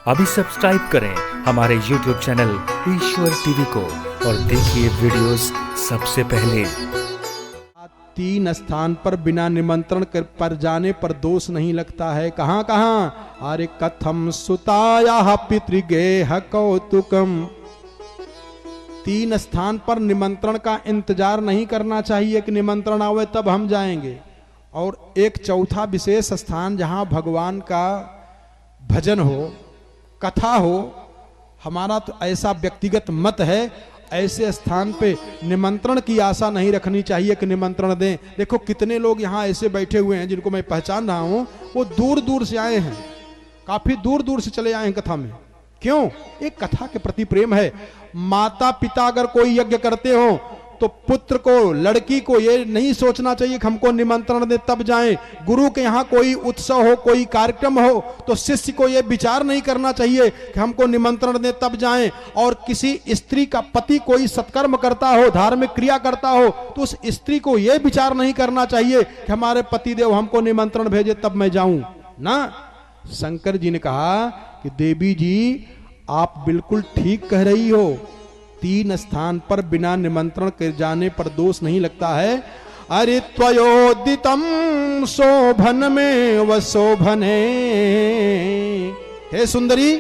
अभी सब्सक्राइब करें हमारे YouTube चैनल ईश्वर टीवी को और देखिए वीडियोस सबसे पहले। 3 स्थान पर बिना निमंत्रण पर जाने पर दोष नहीं लगता है। कहां कहां? अरे कथम सुताया पितृगेह कौतुकम। 3 स्थान पर निमंत्रण का इंतजार नहीं करना चाहिए कि निमंत्रण आवे तब हम जाएंगे। और एक चौथा विशेष स्थान जहां भगवान का भजन हो, कथा हो, हमारा तो ऐसा व्यक्तिगत मत है, ऐसे स्थान पे निमंत्रण की आशा नहीं रखनी चाहिए कि निमंत्रण दें। देखो कितने लोग यहाँ ऐसे बैठे हुए हैं जिनको मैं पहचान रहा हूं, वो दूर दूर से आए हैं, काफी दूर दूर से चले आए हैं कथा में। क्यों? एक कथा के प्रति प्रेम है। माता पिता अगर कोई यज्ञ करते हो तो पुत्र को, लड़की को ये नहीं सोचना चाहिए कि हमको निमंत्रण दे तब जाएं। गुरु के यहाँ कोई उत्सव हो, कोई कार्यक्रम हो तो शिष्य को ये विचार नहीं करना चाहिए कि हमको निमंत्रण दे तब जाएं। और किसी स्त्री का पति कोई सत्कर्म करता हो, धार्मिक क्रिया करता हो, तो उस स्त्री को यह विचार नहीं करना चाहिए कि हमारे पतिदेव हमको निमंत्रण भेजे तब मैं जाऊं ना। शंकर जी ने कहा कि देवी जी आप बिल्कुल ठीक कह रही हो, 3 स्थान पर बिना निमंत्रण के जाने पर दोष नहीं लगता है। अरे त्वयोदितम शोभन में व शोभने। हे सुंदरी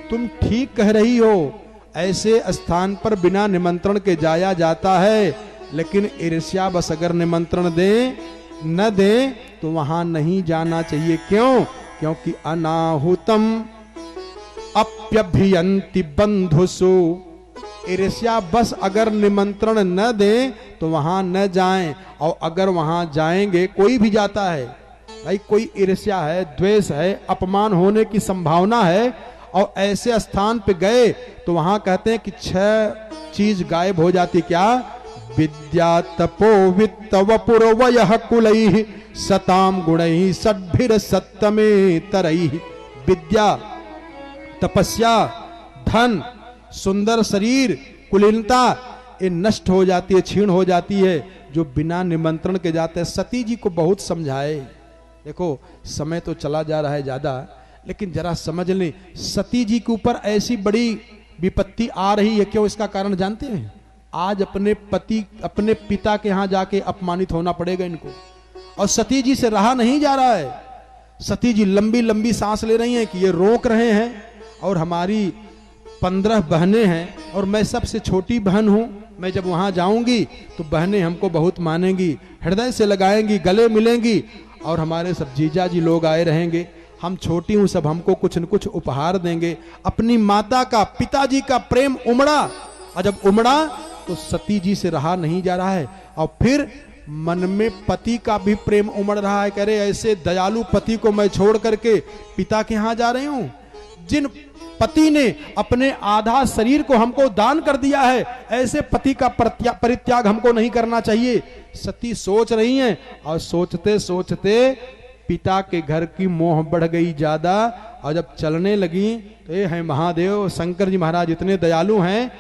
तुम ठीक कह रही हो, ऐसे स्थान पर बिना निमंत्रण के जाया जाता है, लेकिन ईर्ष्या बस अगर निमंत्रण दे न दे तो वहां नहीं जाना चाहिए। क्यों? क्योंकि अनाहुतम अप्यभियंति बंधुसु। ईर्ष्या बस अगर निमंत्रण न दें तो वहां न जाएं। और अगर वहां जाएंगे, कोई भी जाता है भाई, कोई ईर्ष्या है, द्वेष है, अपमान होने की संभावना है, और ऐसे स्थान पे गए तो वहां कहते हैं कि 6 चीज गायब हो जाती। क्या? विद्या तपो वित्त वपुर वयः कुलैः सताम गुणैः षड्भिर सत्तमे तरैः। विद्या, तपस्या, धन, सुंदर शरीर, कुलीनता, ये नष्ट हो जाती है, क्षीण हो जाती है जो बिना निमंत्रण के जाते हैं। सती जी को बहुत समझाए। देखो समय तो चला जा रहा है ज्यादा, लेकिन जरा समझ लें, सती जी के ऊपर ऐसी बड़ी विपत्ति आ रही है। क्यों? इसका कारण जानते हैं? आज अपने पति, अपने पिता के यहां जाके अपमानित होना पड़ेगा इनको, और सती जी से रहा नहीं जा रहा है। सती जी लंबी लंबी सांस ले रही हैं कि ये रोक रहे हैं, और हमारी 15 बहनें हैं और मैं सबसे छोटी बहन हूं। मैं जब वहां जाऊंगी तो बहनें हमको बहुत मानेंगी, हृदय से लगाएंगी, गले मिलेंगी, और हमारे सब जीजा जी लोग आए रहेंगे। हम छोटी हूं, सब हमको कुछ न कुछ उपहार देंगे। अपनी माता का, पिताजी का प्रेम उमड़ा, और जब उमड़ा तो सती जी से रहा नहीं जा रहा है। और फिर मन में पति का भी प्रेम उमड़ रहा है। कह रहे ऐसे दयालु पति को मैं छोड़ करके पिता के यहां जा रही हूं, जिन पति ने अपने आधा शरीर को हमको दान कर दिया है, ऐसे पति का परित्याग हमको नहीं करना चाहिए। सती सोच रही हैं, और सोचते सोचते पिता के घर की मोह बढ़ गई ज्यादा, और जब चलने लगी तो ये है महादेव, शंकर जी महाराज इतने दयालु हैं।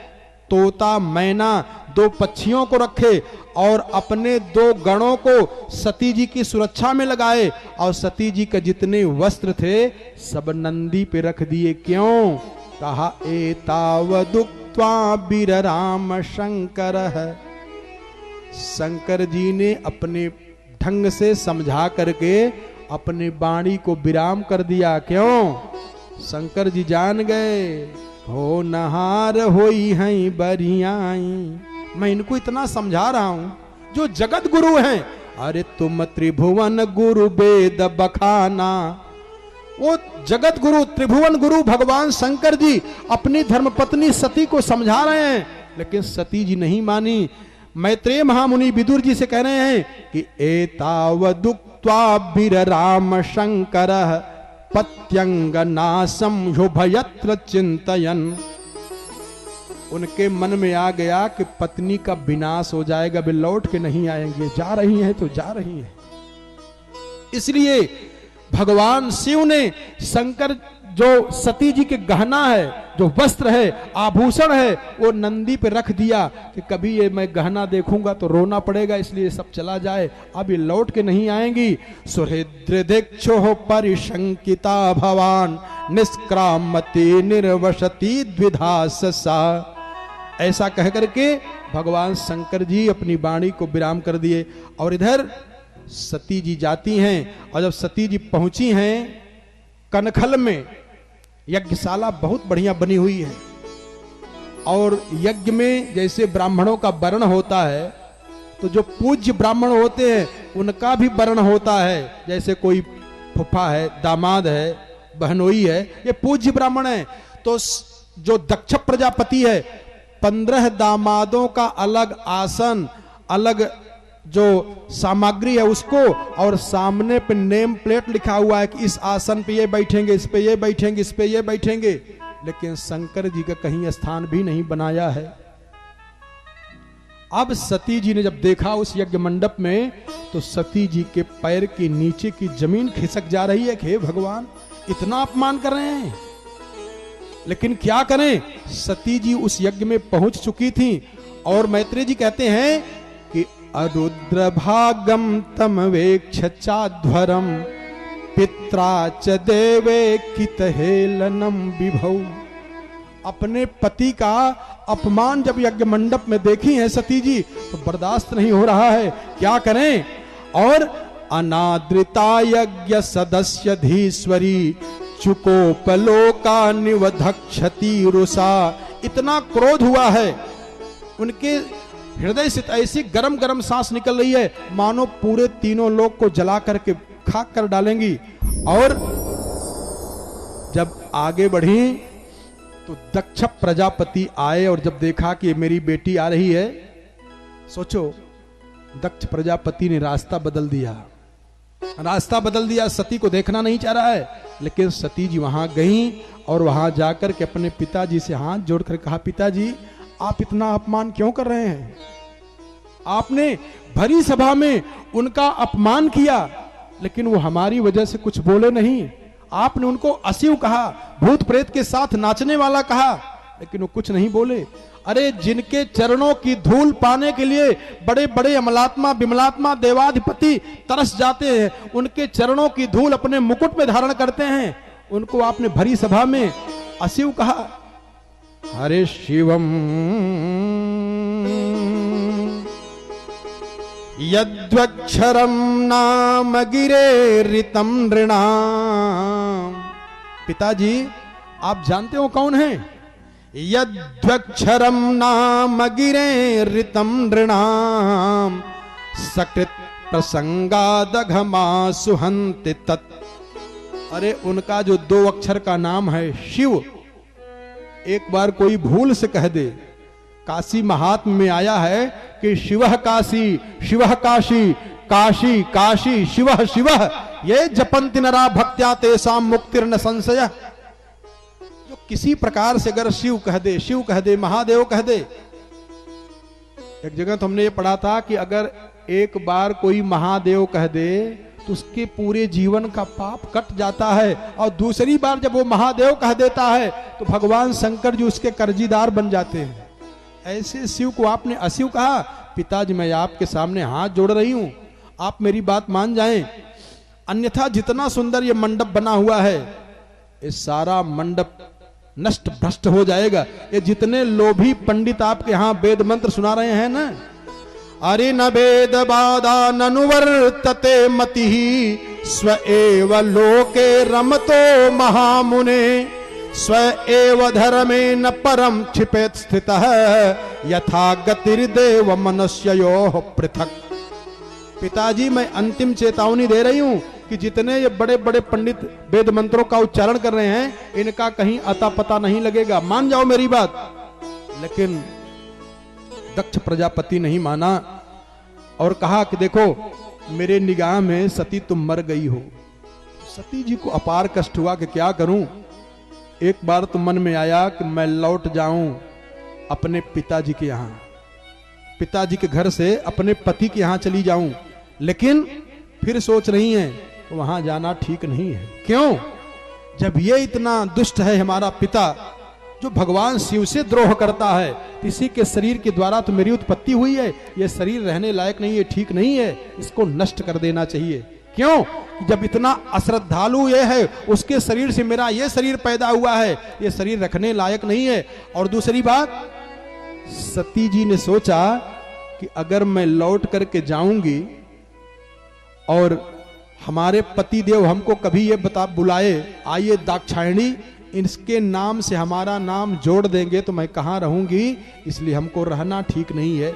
तोता, मैना, 2 पक्षियों को रखे और अपने 2 गणों को सती जी की सुरक्षा में लगाए, और सती जी के जितने वस्त्र थे सब नंदी पे रख दिए। क्यों? कहा एतावदुक्त्वा बिरराम शंकर। शंकर जी ने अपने ढंग से समझा करके अपने वाणी को विराम कर दिया। क्यों? शंकर जी जान गए हो नहार होई हैं बरियाई। मैं इनको इतना समझा रहा हूं जो जगत गुरु हैं। अरे तुम त्रिभुवन गुरु वेद बखाना। वो जगत गुरु, त्रिभुवन गुरु भगवान शंकर जी अपनी धर्मपत्नी सती को समझा रहे हैं, लेकिन सती जी नहीं मानी। मैत्रेय महामुनि विदुर जी से कह रहे हैं कि एतावदुक्त्वा बिरराम शंकरः पत्यंगनाशम युभयत्र चिंतयन्। उनके मन में आ गया कि पत्नी का विनाश हो जाएगा, वे लौट के नहीं आएंगे, जा रही हैं तो जा रही हैं। इसलिए भगवान शिव ने शंकर जो सती जी के गहना है, जो वस्त्र है, आभूषण है, वो नंदी पे रख दिया कि कभी ये मैं गहना देखूंगा तो रोना पड़ेगा, इसलिए सब चला जाए, अब ये लौट के नहीं आएंगी। सुहृद्र दीक्षो परिशंकिता भवान निष्क्रामति निर्वसति द्विधा सा। ऐसा कह करके भगवान शंकर जी अपनी वाणी को विराम कर दिए। और इधर सती जी जाती हैं, और जब सती जी पहुंची हैं कनखल में, यज्ञशाला बहुत बढ़िया बनी हुई है, और यज्ञ में जैसे ब्राह्मणों का वर्ण होता है, तो जो पूज्य ब्राह्मण होते हैं उनका भी वर्ण होता है। जैसे कोई फूफा है, दामाद है, बहनोई है, ये पूज्य ब्राह्मण है। तो जो दक्ष प्रजापति है, 15 दामादों का अलग आसन, अलग जो सामग्री है उसको, और सामने पे नेम प्लेट लिखा हुआ है कि इस आसन पे ये बैठेंगे, इस पे ये बैठेंगे, इस पे ये बैठेंगे। लेकिन शंकर जी का कहीं स्थान भी नहीं बनाया है। अब सती जी ने जब देखा उस यज्ञ मंडप में, तो सती जी के पैर के नीचे की जमीन खिसक जा रही है कि हे भगवान, इतना अपमान कर रहे हैं। लेकिन क्या करें, सती जी उस यज्ञ में पहुंच चुकी थी। और मैत्रेय जी कहते हैं कि अरुद्र भागम तम वेक्षचाध्वरम पित्रा च देवे कित हेलनम विभौ। अपने पति का अपमान जब यज्ञ मंडप में देखी है सती जी, तो बर्दाश्त नहीं हो रहा है, क्या करें। और अनादृता यज्ञ सदस्य धीश्वरी चुकोपलोका निवधक्षति रुषा। इतना क्रोध हुआ है, उनके हृदय से ऐसी गरम गरम सांस निकल रही है मानो पूरे तीनों लोग को जला करके खाक कर डालेंगी। और जब आगे बढ़ी तो दक्ष प्रजापति आए, और जब देखा कि मेरी बेटी आ रही है, सोचो दक्ष प्रजापति ने रास्ता बदल दिया, रास्ता बदल दिया, सती को देखना नहीं चाह रहा है। लेकिन सती जी वहां गई और वहां जाकर के अपने पिताजी से हाथ जोड़कर कहा, पिताजी आप इतना अपमान क्यों कर रहे हैं? आपने भरी सभा में उनका अपमान किया, लेकिन वो हमारी वजह से कुछ बोले नहीं। आपने उनको अशिव कहा, भूत प्रेत के साथ नाचने वाला कहा, लेकिन वो कुछ नहीं बोले। अरे जिनके चरणों की धूल पाने के लिए बड़े बड़े अमलात्मा विमलात्मा देवाधिपति तरस जाते हैं, उनके चरणों की धूल अपने मुकुट में धारण करते हैं, उनको आपने भरी सभा में अशिव कहा। हरे शिवम यद्वक्षरम नाम गिरे ऋतम नृणाम। पिताजी आप जानते हो कौन है? यद्वक्षरम नाम गिरे ऋतम नृणाम सकृत प्रसंगादघमा सुहंति तत्। अरे उनका जो 2 अक्षर का नाम है शिव, एक बार कोई भूल से कह दे, काशी महात्म में आया है कि शिवः काशी शिवः काशी काशी काशी शिवः शिवः ये जपन्ति नरा भक्त्या तेषां मुक्तिर्न संशय। जो किसी प्रकार से अगर शिव कह दे, शिव कह दे, महादेव कह दे। एक जगह तो हमने ये पढ़ा था कि अगर एक बार कोई महादेव कह दे तो उसके पूरे जीवन का पाप कट जाता है, और दूसरी बार जब वो महादेव कह देता है तो भगवान शंकर जी उसके कर्जीदार बन जाते हैं। ऐसे शिव को आपने अशिव कहा। पिताजी मैं आपके सामने हाथ जोड़ रही हूं, आप मेरी बात मान जाएं, अन्यथा जितना सुंदर ये मंडप बना हुआ है, ये सारा मंडप नष्ट भ्रष्ट हो जाएगा। ये जितने लोभी पंडित आपके यहाँ वेद मंत्र सुना रहे हैं ना, अरे न वेद बाधा ननुवर्तते मतिहि स्व एव लोके रमतो महामुने स्व एव धर्मे न परम क्षिपेत स्थितः यथा गतिर्देव मनुष्ययोः पृथक। पिताजी मैं अंतिम चेतावनी दे रही हूं कि जितने ये बड़े बड़े पंडित वेद मंत्रों का उच्चारण कर रहे हैं, इनका कहीं अता पता नहीं लगेगा, मान जाओ मेरी बात। लेकिन दक्ष प्रजापति नहीं माना और कहा कि देखो मेरे निगाह में सती तुम मर गई हो। सती जी को अपार कष्ट हुआ कि क्या करूं। एक बार तो मन में आया कि मैं लौट जाऊं अपने पिताजी के यहां, पिताजी के घर से अपने पति के यहां चली जाऊं, लेकिन फिर सोच रही हैं वहां जाना ठीक नहीं है। क्यों? जब ये इतना दुष्ट है हमारा पिता, जो भगवान शिव से द्रोह करता है, तो इसी के शरीर के द्वारा तो मेरी उत्पत्ति हुई है, ये शरीर रहने लायक नहीं है, ठीक नहीं है, इसको नष्ट कर देना चाहिए। क्यों? जब इतना अश्रद्धालु ये है, उसके शरीर से मेरा ये शरीर पैदा हुआ है, ये शरीर रखने लायक नहीं है। और दूसरी बात, सती जी ने सोचा कि अगर मैं लौट करके जाऊंगी और हमारे पति देव हमको कभी ये बुलाए, आइए दाक्षायणी, इसके नाम से हमारा नाम जोड़ देंगे तो मैं कहां रहूंगी, इसलिए हमको रहना ठीक नहीं है।